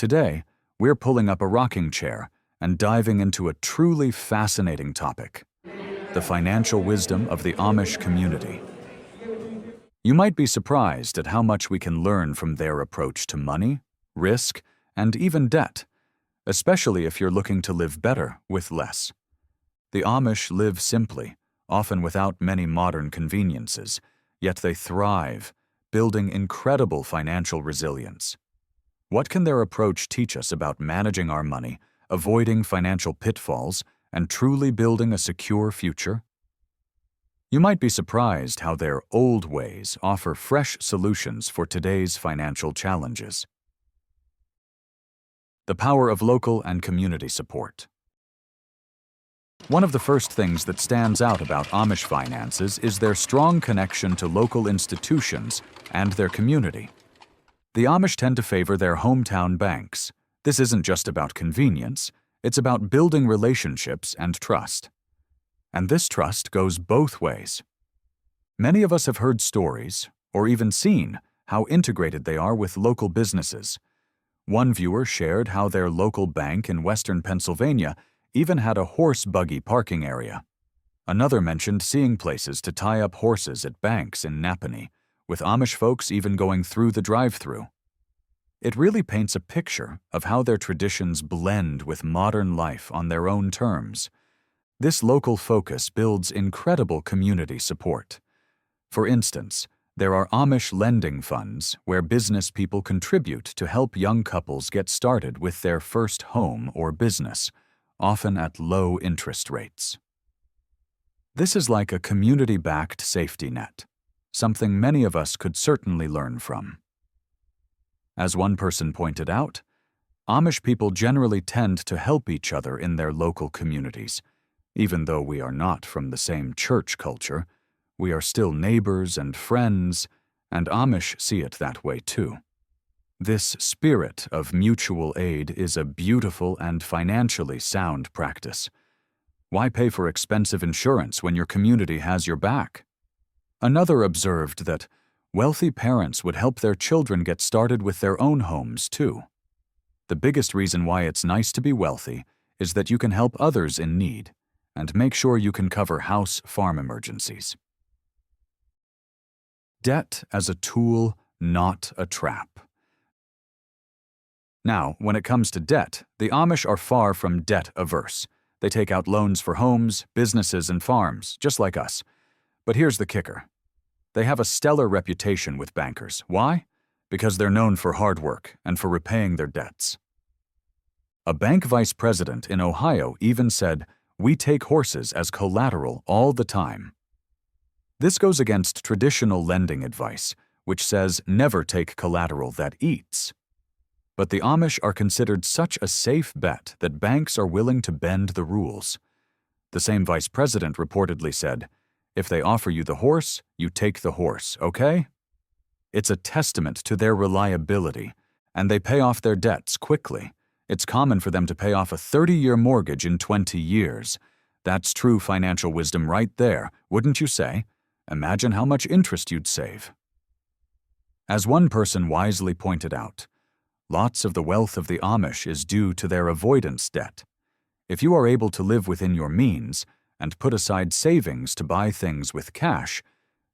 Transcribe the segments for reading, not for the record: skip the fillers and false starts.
Today, we're pulling up a rocking chair and diving into a truly fascinating topic: the financial wisdom of the Amish community. You might be surprised at how much we can learn from their approach to money, risk, and even debt, especially if you're looking to live better with less. The Amish live simply, often without many modern conveniences, yet they thrive, building incredible financial resilience. What can their approach teach us about managing our money, avoiding financial pitfalls, and truly building a secure future? You might be surprised how their old ways offer fresh solutions for today's financial challenges. The power of local and community support. One of the first things that stands out about Amish finances is their strong connection to local institutions and their community. The Amish tend to favor their hometown banks. This isn't just about convenience, it's about building relationships and trust. And this trust goes both ways. Many of us have heard stories, or even seen, how integrated they are with local businesses. One viewer shared how their local bank in western Pennsylvania even had a horse buggy parking area. Another mentioned seeing places to tie up horses at banks in Napanee, with Amish folks even going through the drive-thru. It really paints a picture of how their traditions blend with modern life on their own terms. This local focus builds incredible community support. For instance, there are Amish lending funds where business people contribute to help young couples get started with their first home or business, often at low interest rates. This is like a community-backed safety net, something many of us could certainly learn from. As one person pointed out, Amish people generally tend to help each other in their local communities. Even though we are not from the same church culture, we are still neighbors and friends, and Amish see it that way too. This spirit of mutual aid is a beautiful and financially sound practice. Why pay for expensive insurance when your community has your back? Another observed that wealthy parents would help their children get started with their own homes too. The biggest reason why it's nice to be wealthy is that you can help others in need and make sure you can cover farm emergencies. Debt as a tool, not a trap. Now, when it comes to debt, the Amish are far from debt-averse. They take out loans for homes, businesses, and farms, just like us. But here's the kicker. They have a stellar reputation with bankers. Why? Because they're known for hard work and for repaying their debts. A bank vice president in Ohio even said, "We take horses as collateral all the time." This goes against traditional lending advice, which says never take collateral that eats. But the Amish are considered such a safe bet that banks are willing to bend the rules. The same vice president reportedly said, "If they offer you the horse, you take the horse, okay?" It's a testament to their reliability, and they pay off their debts quickly. It's common for them to pay off a 30-year mortgage in 20 years. That's true financial wisdom right there, wouldn't you say? Imagine how much interest you'd save. As one person wisely pointed out, lots of the wealth of the Amish is due to their avoidance debt. If you are able to live within your means and put aside savings to buy things with cash,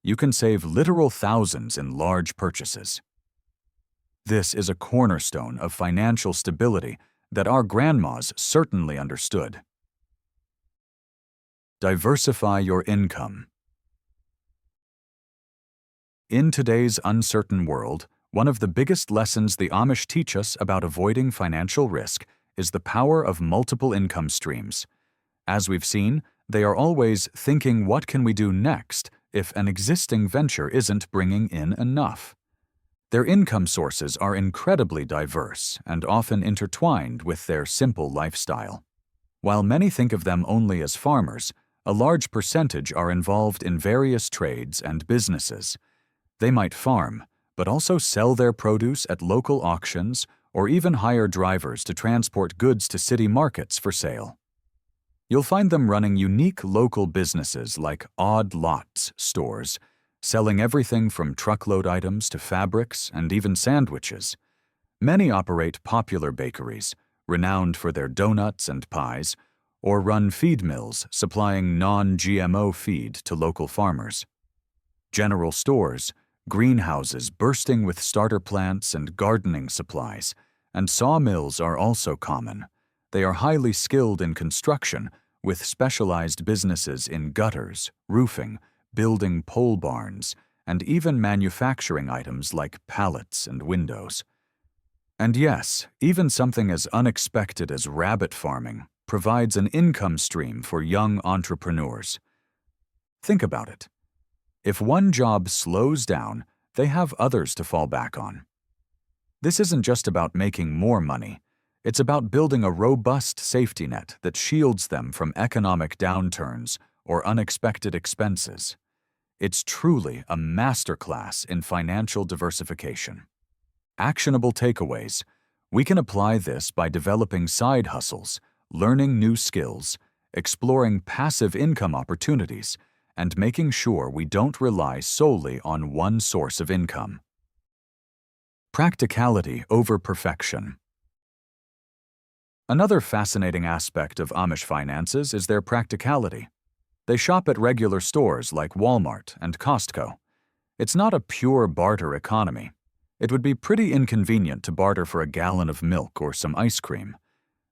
you can save literal thousands in large purchases. This is a cornerstone of financial stability that our grandmas certainly understood. Diversify your income. In today's uncertain world, one of the biggest lessons the Amish teach us about avoiding financial risk is the power of multiple income streams. As we've seen, they are always thinking, what can we do next if an existing venture isn't bringing in enough? Their income sources are incredibly diverse and often intertwined with their simple lifestyle. While many think of them only as farmers, a large percentage are involved in various trades and businesses. They might farm, but also sell their produce at local auctions or even hire drivers to transport goods to city markets for sale. You'll find them running unique local businesses like odd lots stores, selling everything from truckload items to fabrics and even sandwiches. Many operate popular bakeries, renowned for their donuts and pies, or run feed mills supplying non-GMO feed to local farmers. General stores, greenhouses bursting with starter plants and gardening supplies, and sawmills are also common. They are highly skilled in construction, with specialized businesses in gutters, roofing, building pole barns, and even manufacturing items like pallets and windows. And yes, even something as unexpected as rabbit farming provides an income stream for young entrepreneurs. Think about it. If one job slows down, they have others to fall back on. This isn't just about making more money. It's about building a robust safety net that shields them from economic downturns or unexpected expenses. It's truly a masterclass in financial diversification. Actionable takeaways. We can apply this by developing side hustles, learning new skills, exploring passive income opportunities, and making sure we don't rely solely on one source of income. Practicality over perfection. Another fascinating aspect of Amish finances is their practicality. They shop at regular stores like Walmart and Costco. It's not a pure barter economy. It would be pretty inconvenient to barter for a gallon of milk or some ice cream.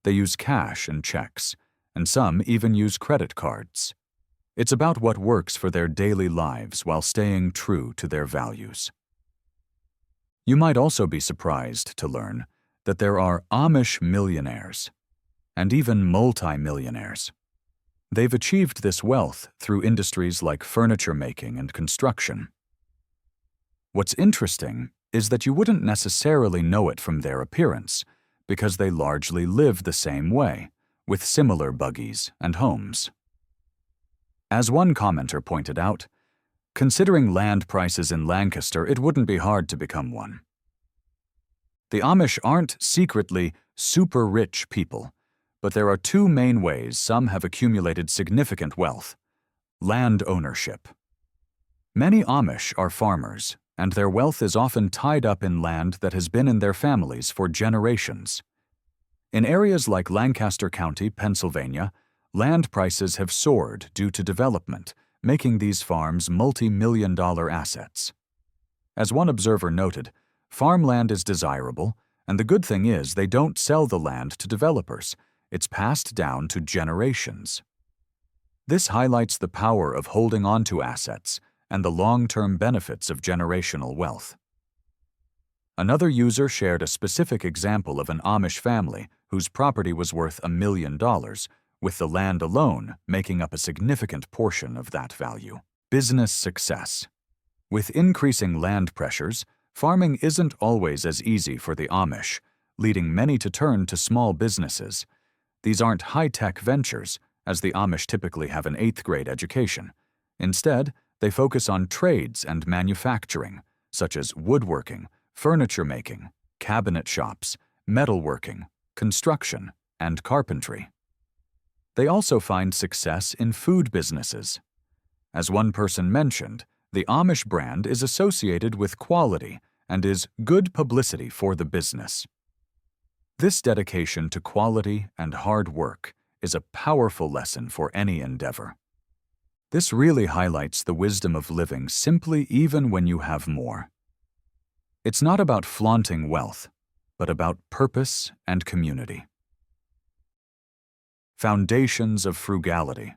They use cash and checks, and some even use credit cards. It's about what works for their daily lives while staying true to their values. You might also be surprised to learn that there are Amish millionaires and even multi-millionaires. They've achieved this wealth through industries like furniture making and construction. What's interesting is that you wouldn't necessarily know it from their appearance, because they largely live the same way, with similar buggies and homes. As one commenter pointed out, considering land prices in Lancaster, it wouldn't be hard to become one. The Amish aren't secretly super rich people, but there are two main ways some have accumulated significant wealth: land ownership. Many Amish are farmers, and their wealth is often tied up in land that has been in their families for generations. In areas like Lancaster County, Pennsylvania, land prices have soared due to development, making these farms multi-million-dollar assets. As one observer noted, farmland is desirable, and the good thing is they don't sell the land to developers. It's passed down to generations. This highlights the power of holding on to assets and the long-term benefits of generational wealth. Another user shared a specific example of an Amish family whose property was worth $1 million, with the land alone making up a significant portion of that value. Business success. With increasing land pressures, farming isn't always as easy for the Amish, leading many to turn to small businesses. These aren't high-tech ventures, as the Amish typically have an 8th-grade education. Instead, they focus on trades and manufacturing, such as woodworking, furniture making, cabinet shops, metalworking, construction, and carpentry. They also find success in food businesses. As one person mentioned, the Amish brand is associated with quality and is good publicity for the business. This dedication to quality and hard work is a powerful lesson for any endeavor. This really highlights the wisdom of living simply even when you have more. It's not about flaunting wealth, but about purpose and community. Foundations of frugality.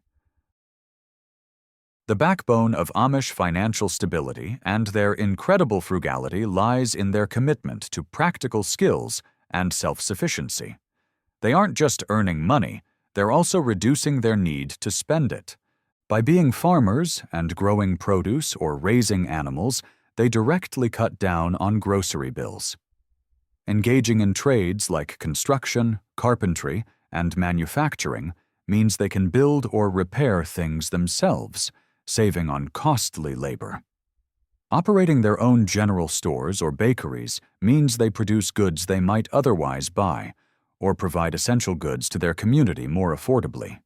The backbone of Amish financial stability and their incredible frugality lies in their commitment to practical skills and self-sufficiency. They aren't just earning money, they're also reducing their need to spend it. By being farmers and growing produce or raising animals, they directly cut down on grocery bills. Engaging in trades like construction, carpentry, and manufacturing means they can build or repair things themselves, saving on costly labor. Operating their own general stores or bakeries means they produce goods they might otherwise buy, or provide essential goods to their community more affordably.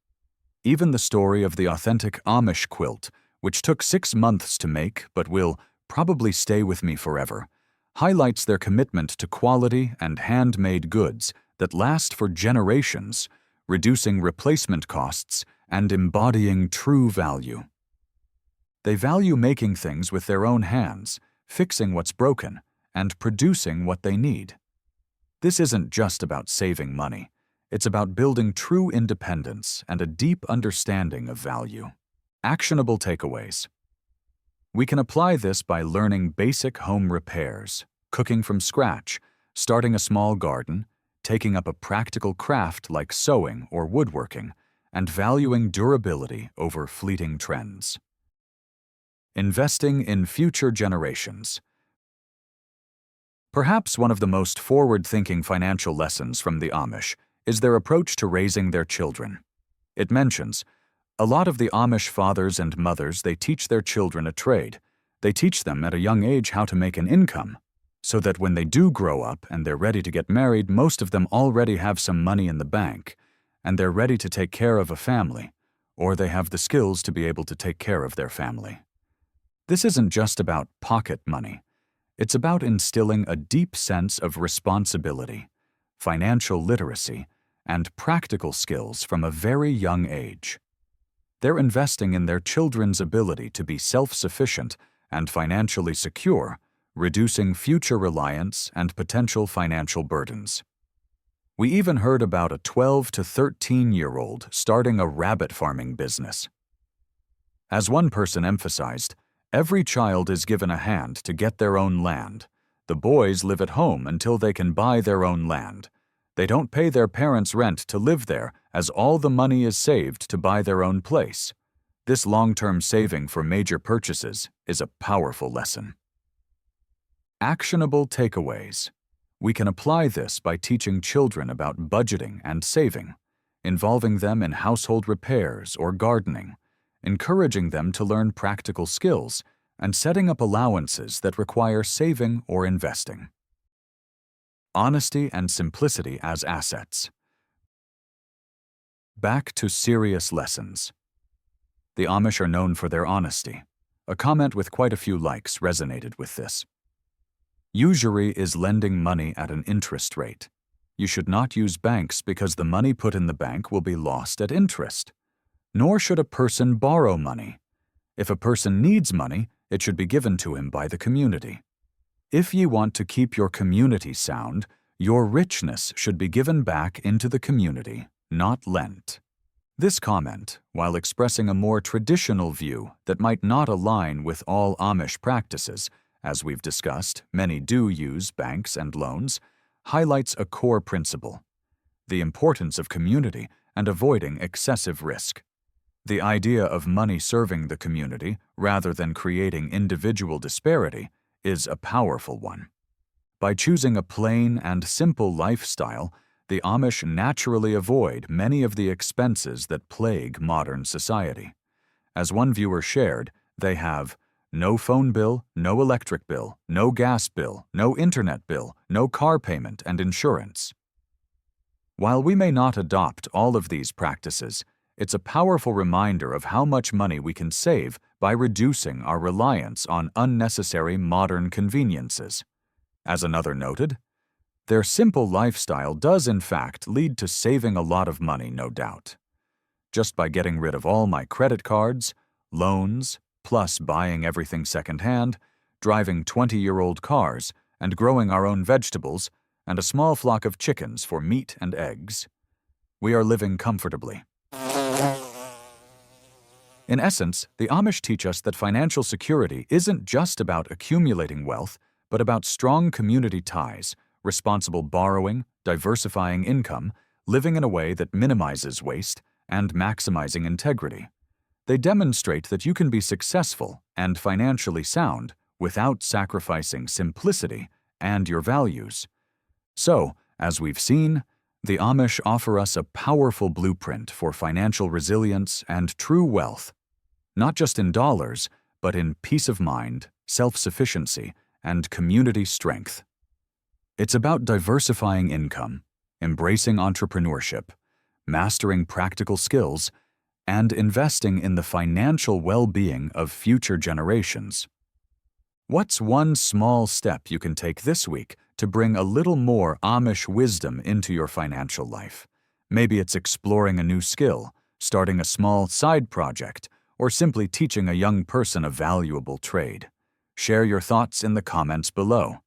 Even the story of the authentic Amish quilt, which took 6 months to make but will probably stay with me forever, highlights their commitment to quality and handmade goods that last for generations, reducing replacement costs and embodying true value. They value making things with their own hands, fixing what's broken, and producing what they need. This isn't just about saving money. It's about building true independence and a deep understanding of value. Actionable takeaways. We can apply this by learning basic home repairs, cooking from scratch, starting a small garden, taking up a practical craft like sewing or woodworking, and valuing durability over fleeting trends. Investing in future generations. Perhaps one of the most forward-thinking financial lessons from the Amish is their approach to raising their children. It mentions, a lot of the Amish fathers and mothers, they teach their children a trade. They teach them at a young age how to make an income, so that when they do grow up and they're ready to get married, most of them already have some money in the bank, and they're ready to take care of a family, or they have the skills to be able to take care of their family. This isn't just about pocket money. It's about instilling a deep sense of responsibility, financial literacy, and practical skills from a very young age. They're investing in their children's ability to be self-sufficient and financially secure, reducing future reliance and potential financial burdens. We even heard about a 12 to 13-year-old starting a rabbit farming business. As one person emphasized, every child is given a hand to get their own land. The boys live at home until they can buy their own land. They don't pay their parents' rent to live there, as all the money is saved to buy their own place. This long-term saving for major purchases is a powerful lesson. Actionable takeaways. We can apply this by teaching children about budgeting and saving, involving them in household repairs or gardening, encouraging them to learn practical skills, and setting up allowances that require saving or investing. Honesty and simplicity as assets. Back to serious lessons. The Amish are known for their honesty. A comment with quite a few likes resonated with this. Usury is lending money at an interest rate. You should not use banks because the money put in the bank will be lost at interest. Nor should a person borrow money. If a person needs money, it should be given to him by the community. If ye want to keep your community sound, your richness should be given back into the community, not lent. This comment, while expressing a more traditional view that might not align with all Amish practices, as we've discussed, many do use banks and loans, highlights a core principle: the importance of community and avoiding excessive risk. The idea of money serving the community rather than creating individual disparity is a powerful one. By choosing a plain and simple lifestyle, the Amish naturally avoid many of the expenses that plague modern society. As one viewer shared, they have no phone bill, no electric bill, no gas bill, no internet bill, no car payment and insurance. While we may not adopt all of these practices, it's a powerful reminder of how much money we can save by reducing our reliance on unnecessary modern conveniences. As another noted, their simple lifestyle does in fact lead to saving a lot of money, no doubt. Just by getting rid of all my credit cards, loans, plus buying everything secondhand, driving 20-year-old cars, and growing our own vegetables, and a small flock of chickens for meat and eggs, we are living comfortably. In essence, the Amish teach us that financial security isn't just about accumulating wealth, but about strong community ties, responsible borrowing, diversifying income, living in a way that minimizes waste, and maximizing integrity. They demonstrate that you can be successful and financially sound without sacrificing simplicity and your values. So, as we've seen, the Amish offer us a powerful blueprint for financial resilience and true wealth, not just in dollars, but in peace of mind, self-sufficiency, and community strength. It's about diversifying income, embracing entrepreneurship, mastering practical skills, and investing in the financial well-being of future generations. What's one small step you can take this week to bring a little more Amish wisdom into your financial life? Maybe it's exploring a new skill, starting a small side project, or simply teaching a young person a valuable trade. Share your thoughts in the comments below.